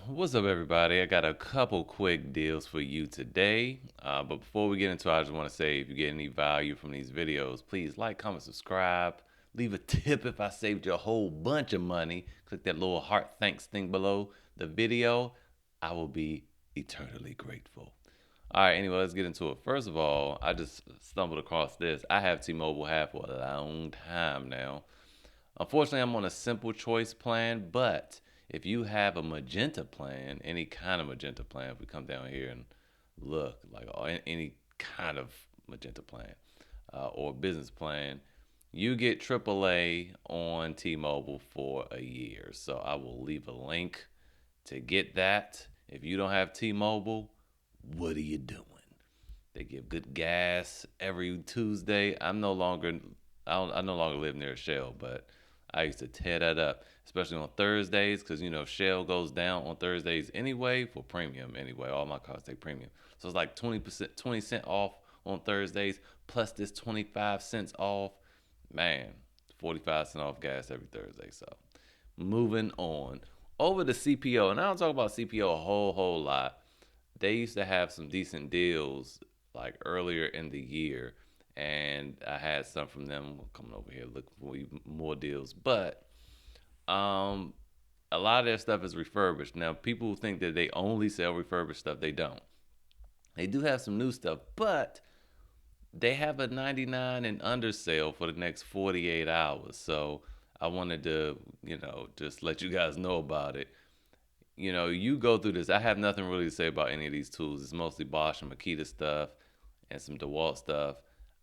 What's up, everybody? I got a couple quick deals for you today. But before we get into it, I just want to say if you get any value from these videos, please like, comment, subscribe. Leave a tip if I saved you a whole bunch of money. Click that little heart thanks thing below the video. I will be eternally grateful. All right, anyway, let's get into it. First of all, I just stumbled across this. I have T-Mobile have for a long time now. Unfortunately, I'm on a simple choice plan, but if you have a magenta plan, any kind of magenta plan, if we come down here and look, like any kind of magenta plan or business plan, you get AAA on T-Mobile for a year. So I will leave a link to get that. If you don't have T-Mobile, what are you doing? They give good gas every Tuesday. I no longer live near Shell, but I used to tear that up, especially on Thursdays, because Shell goes down on Thursdays anyway for premium. Anyway, all my cars take premium, so it's like 20%, 20 cent off on Thursdays, plus this 25 cents off. Man, 45 cent off gas every Thursday. So moving on over to CPO, and I don't talk about CPO a whole lot. They used to have some decent deals like earlier in the year, and I had some from them coming over here looking for more deals. But um, a lot of their stuff is refurbished. Now, people think that they only sell refurbished stuff. They don't. They do have some new stuff, but they have a 99 and under sale for the next 48 hours. So I wanted to, just let you guys know about it. You go through this. I have nothing really to say about any of these tools. It's mostly Bosch and Makita stuff and some DeWALT stuff.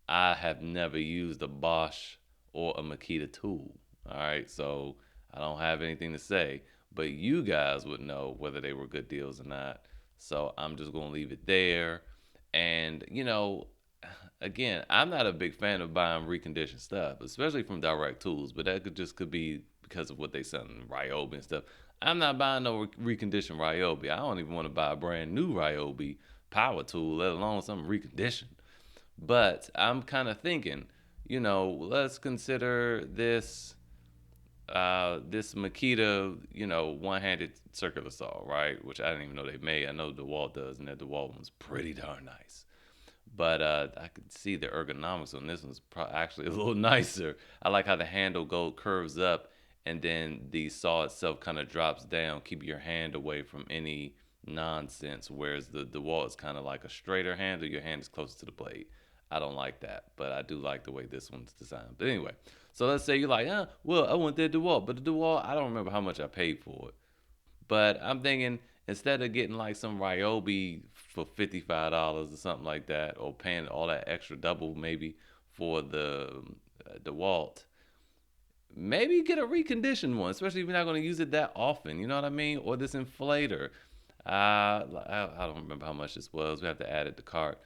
I have never used a Bosch or a Makita tool. All right, so I don't have anything to say, but you guys would know whether they were good deals or not. So I'm just gonna leave it there. And again, I'm not a big fan of buying reconditioned stuff, especially from Direct Tools. But that could be because of what they sell in Ryobi and stuff. I'm not buying no reconditioned Ryobi. I don't even want to buy a brand new Ryobi power tool, let alone something reconditioned. But I'm kind of thinking, let's consider this Makita, one-handed circular saw, right? Which I didn't even know they made. I know DeWalt does, and that DeWalt one's pretty darn nice. But I could see the ergonomics on this one's actually a little nicer. I like how the handle curves up, and then the saw itself kind of drops down, keep your hand away from any nonsense. Whereas the wall is kind of like a straighter handle, your hand is closer to the blade. I don't like that, but I do like the way this one's designed. But anyway, so let's say you're like, well, I want that DeWalt, but the DeWalt, I don't remember how much I paid for it. But I'm thinking instead of getting like some Ryobi for $55 or something like that, or paying all that extra double maybe for the DeWalt, maybe get a reconditioned one, especially if you're not going to use it that often. You know what I mean? Or this inflator. I don't remember how much this was. We have to add it to cart.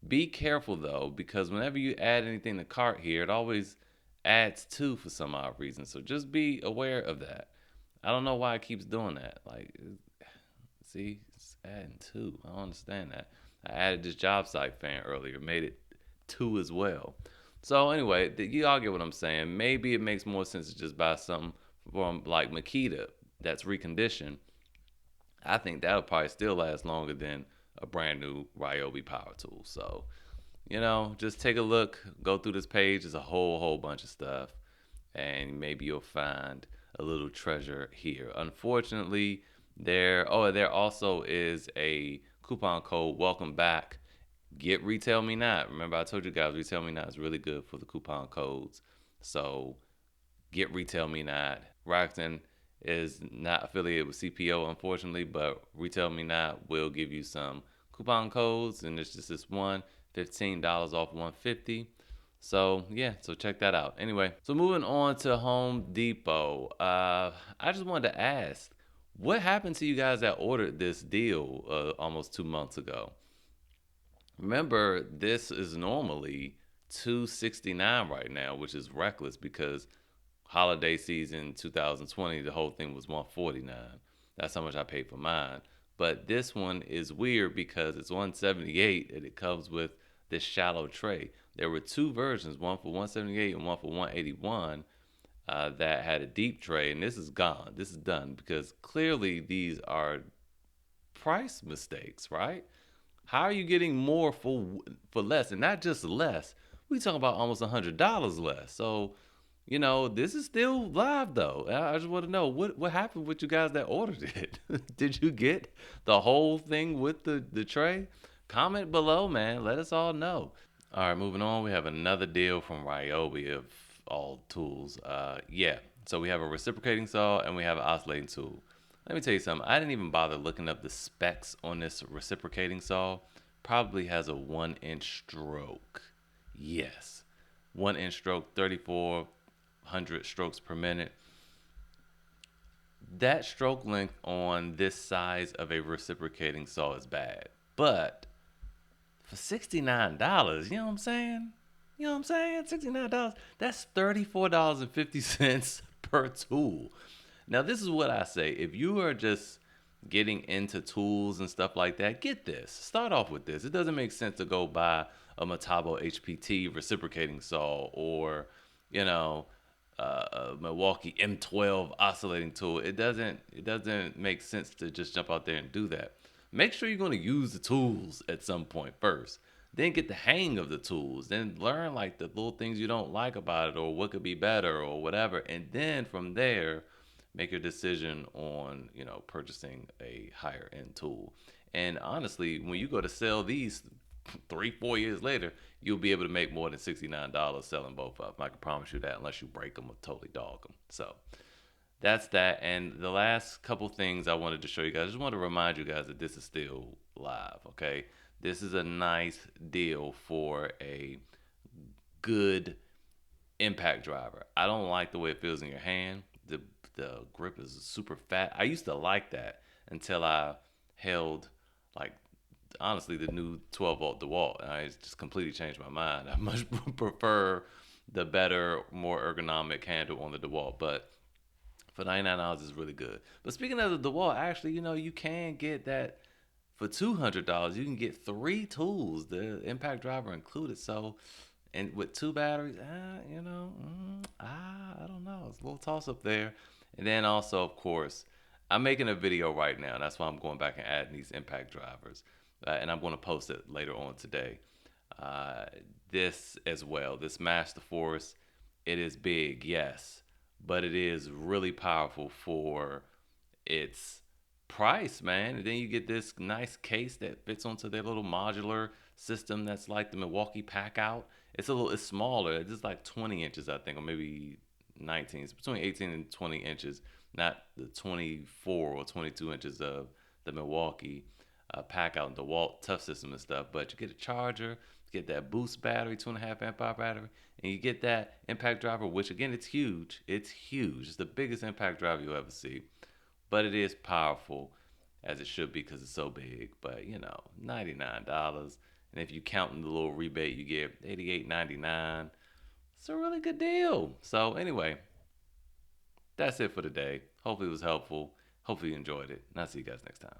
Be careful though, because whenever you add anything to cart here, it always adds two for some odd reason. So just be aware of that. I don't know why it keeps doing that. Like, see, it's adding two. I don't understand that. I added this job site fan earlier, made it two as well. So anyway, you all get what I'm saying. Maybe it makes more sense to just buy something from like Makita that's reconditioned. I think that'll probably still last longer than a brand new Ryobi power tool. So, just take a look, go through this page. There's a whole bunch of stuff, and maybe you'll find a little treasure here. Unfortunately, there also is a coupon code welcome back. Get Retail Me Not. Remember, I told you guys Retail Me Not is really good for the coupon codes. So get Retail Me Not. Rakuten is not affiliated with CPO, unfortunately, but Retail Me Not will give you some coupon codes, and it's just this one $15 off 150. So yeah, so check that out. Anyway, so moving on to Home Depot. I just wanted to ask, what happened to you guys that ordered this deal almost 2 months ago? Remember, this is normally 269 right now, which is reckless because holiday season 2020, the whole thing was 149. That's how much I paid for mine. But this one is weird because it's 178 and it comes with this shallow tray. There were two versions, one for 178 and one for 181, that had a deep tray, and this is gone. This is done because clearly these are price mistakes, right? How are you getting more for less, and not just less? We talking about almost $100 less. So, this is still live though. I just want to know what happened with you guys that ordered it. Did you get the whole thing with the tray? Comment below, man. Let us all know. All right, moving on. We have another deal from Ryobi of all tools. Yeah. So we have a reciprocating saw and we have an oscillating tool. Let me tell you something. I didn't even bother looking up the specs on this reciprocating saw. Probably has a 1-inch stroke. Yes. 1-inch stroke, 3,400 strokes per minute. That stroke length on this size of a reciprocating saw is bad. But for $69, you know what I'm saying? You know what I'm saying? $69. That's $34.50 per tool. Now, this is what I say. If you are just getting into tools and stuff like that, get this. Start off with this. It doesn't make sense to go buy a Metabo HPT reciprocating saw or, a Milwaukee M12 oscillating tool. It doesn't make sense to just jump out there and do that. Make sure you're going to use the tools at some point first. Then get the hang of the tools. Then learn like the little things you don't like about it or what could be better or whatever. And then from there, make your decision on, purchasing a higher end tool. And honestly, when you go to sell these 3-4 years later, you'll be able to make more than $69 selling both of them. I can promise you that, unless you break them or totally dog them. So that's that. And the last couple things I wanted to show you guys, I just want to remind you guys that this is still live, okay? This is a nice deal for a good impact driver. I don't like the way it feels in your hand. The grip is super fat. I used to like that until I held, like, honestly, the new 12-volt DeWALT. I just completely changed my mind. I much prefer the better, more ergonomic handle on the DeWALT. But for $99 is really good. But speaking of the DeWALT, actually, you can get that for $200. You can get 3 tools, the impact driver included. So, and with 2 batteries, I don't know. It's a little toss up there. And then also, of course, I'm making a video right now. That's why I'm going back and adding these impact drivers. And I'm going to post it later on today. This as well, this Master Force, it is big, yes, but it is really powerful for its price, man. And then you get this nice case that fits onto their little modular system that's like the Milwaukee Pack Out. It's smaller. It's just like 20 inches, I think, or maybe 19. It's between 18 and 20 inches, not the 24 or 22 inches of the Milwaukee Pack Out and DeWALT Toughsystem and stuff. But you get a charger, you get that boost battery, 2.5 amp hour battery, and you get that impact driver, which again, it's huge. It's huge. It's the biggest impact driver you'll ever see. But it is powerful, as it should be, because it's so big. But $99. And if you count in the little rebate you get, $88.99. It's a really good deal. So anyway, that's it for today. Hopefully it was helpful. Hopefully you enjoyed it. And I'll see you guys next time.